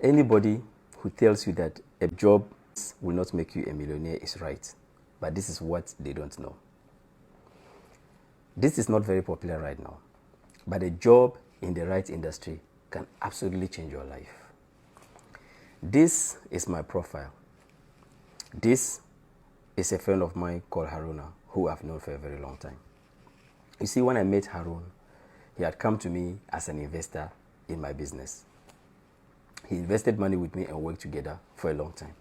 Anybody who tells you that a job will not make you a millionaire is right, but this is what they don't know. This is not very popular right now, but a job in the right industry can absolutely change your life. This is my profile. This is a friend of mine called Haruna, who I've known for a very long time. You see, when I met Harun, he had come to me as an investor in my business. He invested money with me and worked together for a long time.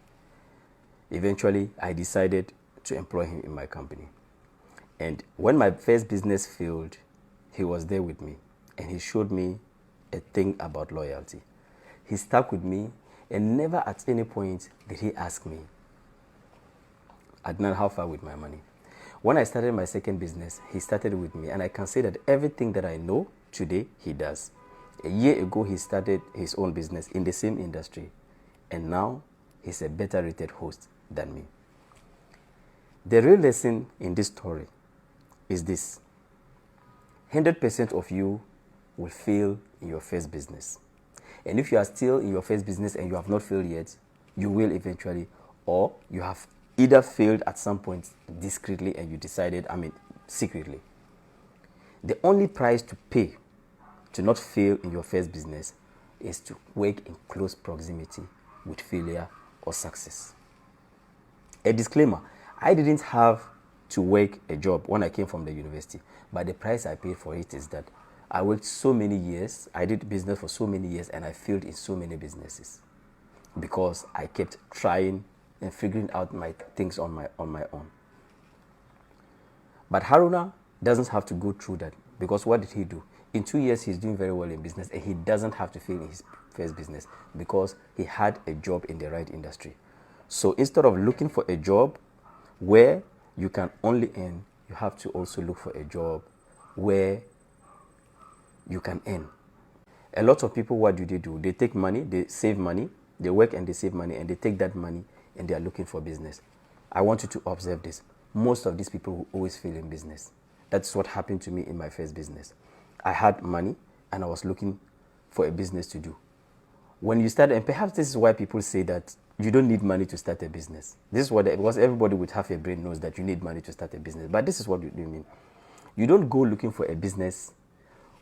Eventually, I decided to employ him in my company. And when my first business failed, he was there with me and he showed me a thing about loyalty. He stuck with me and never at any point did he ask me, Adnan, how far with my money? When I started my second business, he started with me, and I can say that everything that I know today, he does. A year ago, he started his own business in the same industry, and now he's a better rated host than me. The real lesson in this story is this: 100% of you will fail in your first business. And if you are still in your first business and you have not failed yet, you will eventually, or you have either failed at some point discreetly and you decided, secretly. The only price to pay to not fail in your first business is to work in close proximity with failure or success. A disclaimer: I didn't have to work a job when I came from the university, but the price I paid for it is that I worked so many years, I did business for so many years, and I failed in so many businesses because I kept trying and figuring out my things on my own. But Haruna doesn't have to go through that, because what did he do? In 2 years, he's doing very well in business, and he doesn't have to fail in his first business because he had a job in the right industry. So instead of looking for a job where you can only earn, you have to also look for a job where you can earn. A lot of people, what do? They take money, they save money, they work and they save money, and they take that money and they are looking for business. I want you to observe this. Most of these people will always fail in business. That's what happened to me in my first business. I had money and I was looking for a business to do. When you start, and perhaps this is why people say that you don't need money to start a business. This is what, because everybody with half a brain knows that you need money to start a business. But this is what you mean. You don't go looking for a business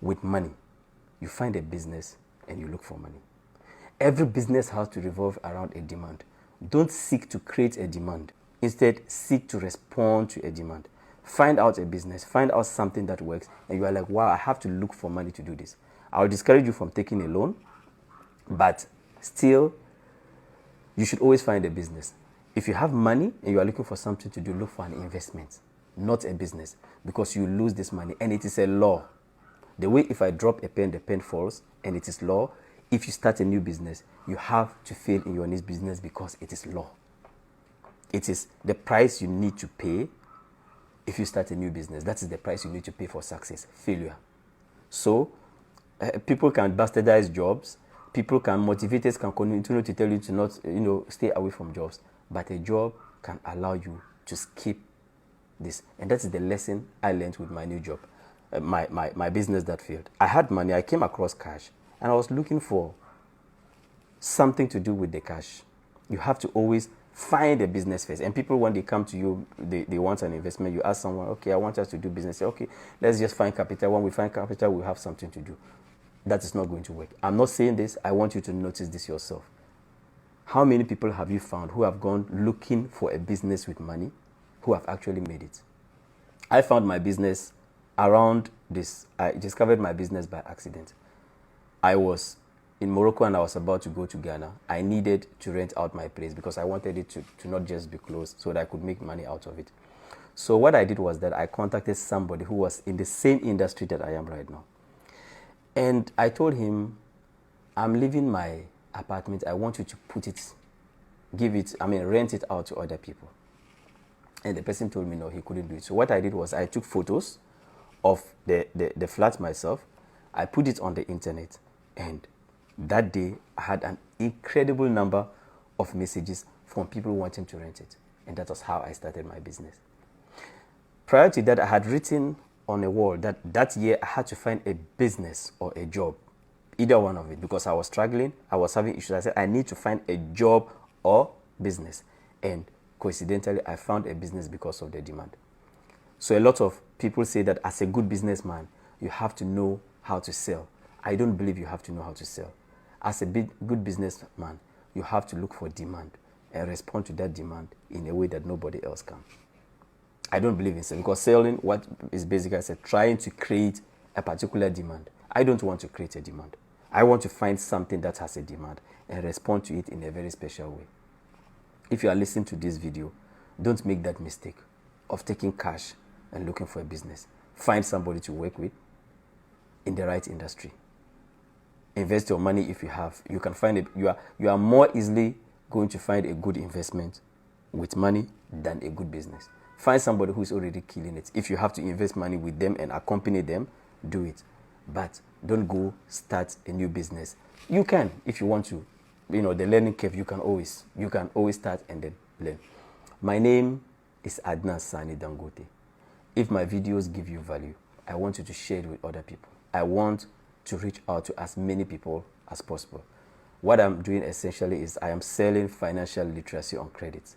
with money. You find a business and you look for money. Every business has to revolve around a demand. Don't seek to create a demand. Instead, seek to respond to a demand. Find out a business, find out something that works, and you are like, wow, I have to look for money to do this. I'll discourage you from taking a loan, but still, you should always find a business. If you have money and you are looking for something to do, look for an investment, not a business, because you lose this money, and it is a law. The way if I drop a pen, the pen falls, and it is law. If you start a new business, you have to fail in your next business because it is law. It is the price you need to pay if you start a new business. That is the price you need to pay for success, failure. So, people can bastardize jobs. People can, motivators can continue to tell you to not, stay away from jobs. But a job can allow you to skip this. And that is the lesson I learned with my new job, my business that failed. I had money, I came across cash, and I was looking for something to do with the cash. You have to always find a business first. And people, when they come to you, they want an investment. You ask someone, okay, I want us to do business. Say, okay, let's just find capital. When we find capital, we'll have something to do. That is not going to work. I'm not saying this. I want you to notice this yourself. How many people have you found who have gone looking for a business with money, who have actually made it? I found my business around this. I discovered my business by accident. I was in Morocco and I was about to go to Ghana. I needed to rent out my place because I wanted it to not just be closed, so that I could make money out of it. So what I did was that I contacted somebody who was in the same industry that I am right now. And I told him, I'm leaving my apartment. I want you to rent it out to other people. And the person told me no, he couldn't do it. So what I did was I took photos of the flat myself. I put it on the internet, and that day I had an incredible number of messages from people wanting to rent it. And that was how I started my business. Prior to that, I had written on a wall that year I had to find a business or a job either one of it, because I was struggling, I was having issues. I said, I need to find a job or business. And coincidentally, I found a business because of the demand. So a lot of people say that as a good businessman, you have to know how to sell. I don't believe you have to know how to sell. As a good businessman, you have to look for demand and respond to that demand in a way that nobody else can. I don't believe in selling, because selling, what is basically, I said, trying to create a particular demand. I don't want to create a demand. I want to find something that has a demand and respond to it in a very special way. If you are listening to this video, don't make that mistake of taking cash and looking for a business. Find somebody to work with in the right industry. Invest your money if you have. You can find it. You are more easily going to find a good investment with money than a good business. Find somebody who is already killing it. If you have to invest money with them and accompany them, do it. But don't go start a new business. You can, if you want to. The learning curve, you can always start and then learn. My name is Adnan Sani Dangote. If my videos give you value, I want you to share it with other people. I want to reach out to as many people as possible. What I'm doing essentially is I am selling financial literacy on credit.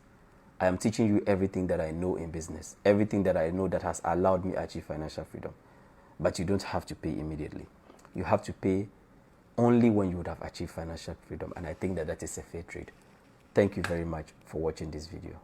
I am teaching you everything that I know in business, everything that I know that has allowed me to achieve financial freedom. But you don't have to pay immediately. You have to pay only when you would have achieved financial freedom. And I think that is a fair trade. Thank you very much for watching this video.